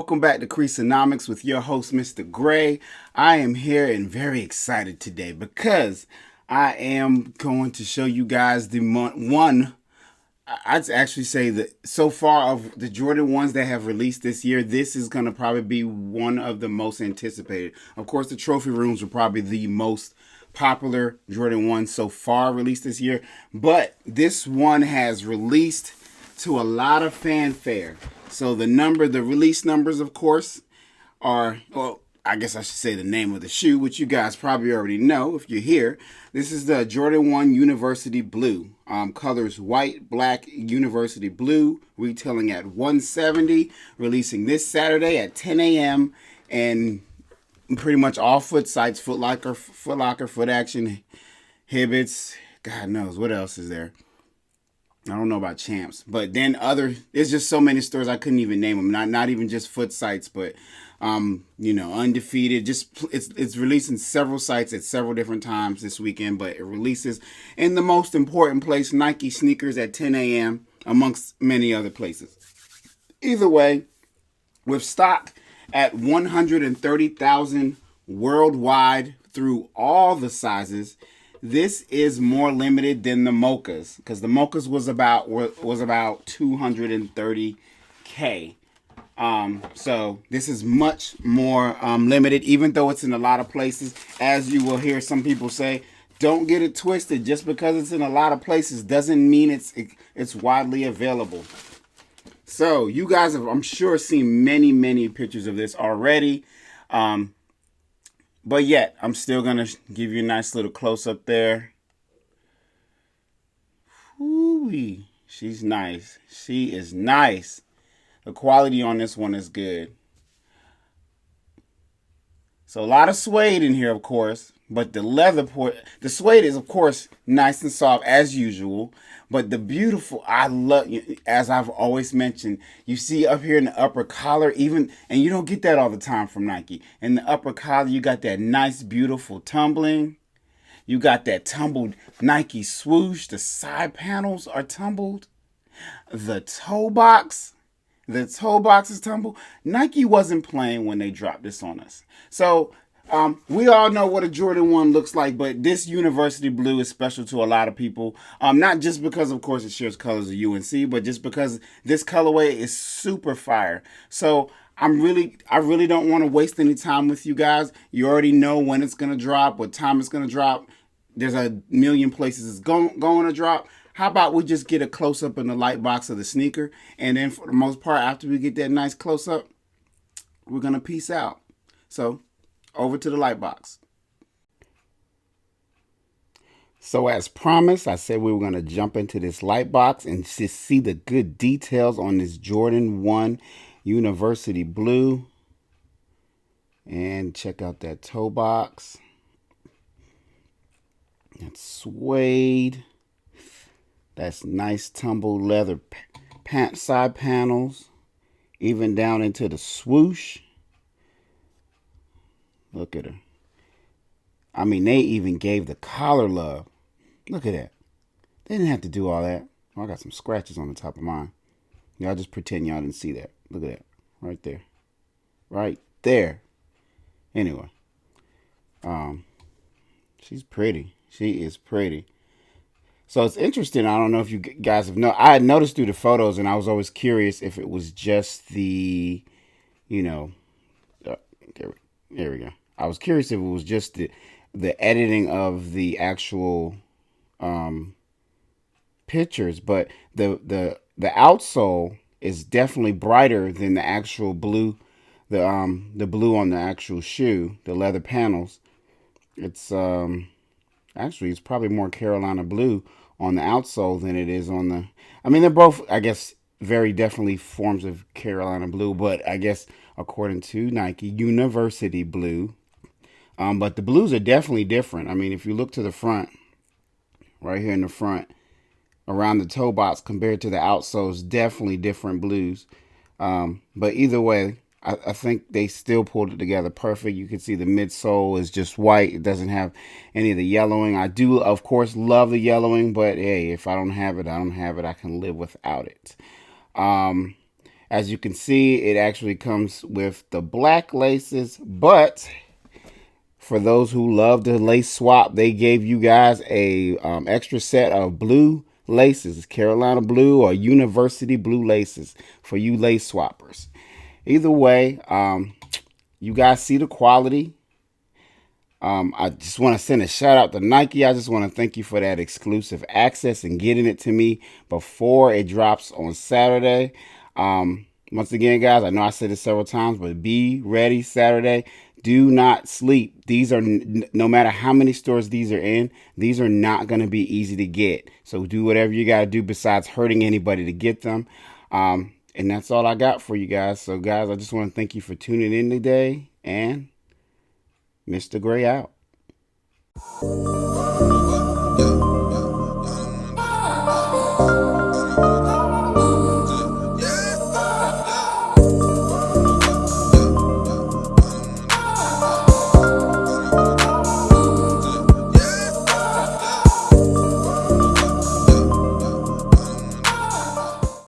welcome back to Creasonomics with your host, Mr. Gray. I am here and very excited today because I am going to show you guys the one. I'd actually say that so far of the Jordan ones that have released this year, this is going to probably be one of the most anticipated. Of course, the trophy rooms are probably the most popular Jordan 1 so far released this year, but this one has released to a lot of fanfare. So the release numbers, of course, are, well, I guess I should say the name of the shoe, which you guys probably already know if you're here. This is the Jordan 1 University Blue. Colors white, black, University Blue, retailing at $170, releasing this Saturday at 10 a.m. and pretty much all foot sites, Foot Locker, Foot Action, Hibbett's, God knows what else is there. I don't know about Champs, but then there's just so many stores I couldn't even name them. Not even just foot sites, but Undefeated. Just it's released in several sites at several different times this weekend, but it releases in the most important place, Nike sneakers at 10 a.m. amongst many other places. Either way, with stock at 130,000 worldwide through all the sizes, this is more limited than the Mochas, because the Mochas was about 230K. So this is much more limited, even though it's in a lot of places. As you will hear some people say, don't get it twisted. Just because it's in a lot of places doesn't mean it's widely available. So you guys have, I'm sure, seen many pictures of this already. But yet, I'm still going to give you a nice little close-up there. Whoo-wee. She's nice. She is nice. The quality on this one is good. So a lot of suede in here, of course. But the suede is, of course, nice and soft as usual. But the beautiful, I love, as I've always mentioned, you see up here in the upper collar, and you don't get that all the time from Nike. In the upper collar, you got that nice, beautiful tumbling. You got that tumbled Nike swoosh. The side panels are tumbled. The toe box is tumbled. Nike wasn't playing when they dropped this on us. So we all know what a Jordan 1 looks like, but this University Blue is special to a lot of people. Not just because, of course, it shares colors of UNC, but just because this colorway is super fire. So I really don't want to waste any time with you guys. You already know when it's going to drop, what time it's going to drop. There's a million places it's going to drop. How about we just get a close-up in the light box of the sneaker, and then for the most part, after we get that nice close-up, we're going to peace out. So over to the light box. So as promised, I said we were going to jump into this light box and just see the good details on this Jordan 1 University Blue. And check out that toe box. That's suede. That's nice tumbled leather side panels. Even down into the swoosh. Look at her. I mean, they even gave the collar love. Look at that. They didn't have to do all that. Oh, I got some scratches on the top of mine. Y'all just pretend y'all didn't see that. Look at that. Right there. Right there. Anyway. She's pretty. She is pretty. So it's interesting. I don't know if you guys have I had noticed through the photos, and I was always curious if it was just the, there we go. I was curious if it was just the editing of the actual pictures, but the outsole is definitely brighter than the actual blue, the blue on the actual shoe, the leather panels. It's actually it's probably more Carolina blue on the outsole than it is on the. I mean, they're both, I guess, very definitely forms of Carolina blue, but I guess according to Nike, University Blue. But the blues are definitely different. I mean, if you look to the front, right here in the front, around the toe box compared to the outsoles, definitely different blues. But either way, I think they still pulled it together perfect. You can see the midsole is just white. It doesn't have any of the yellowing. I do, of course, love the yellowing, but hey, if I don't have it, I don't have it. I can live without it. As you can see, it actually comes with the black laces, but for those who love the lace swap, they gave you guys a extra set of blue laces, Carolina blue or university blue laces for you lace swappers. Either way, you guys see the quality. I just want to send a shout out to Nike. I just want to thank you for that exclusive access and getting it to me before it drops on Saturday. Once again, guys, I know I said it several times, but be ready Saturday. Do not sleep. These are, no matter how many stores these are in, these are not going to be easy to get. So do whatever you got to do besides hurting anybody to get them. And that's all I got for you guys. So, guys, I just want to thank you for tuning in today. And Mr. Gray out.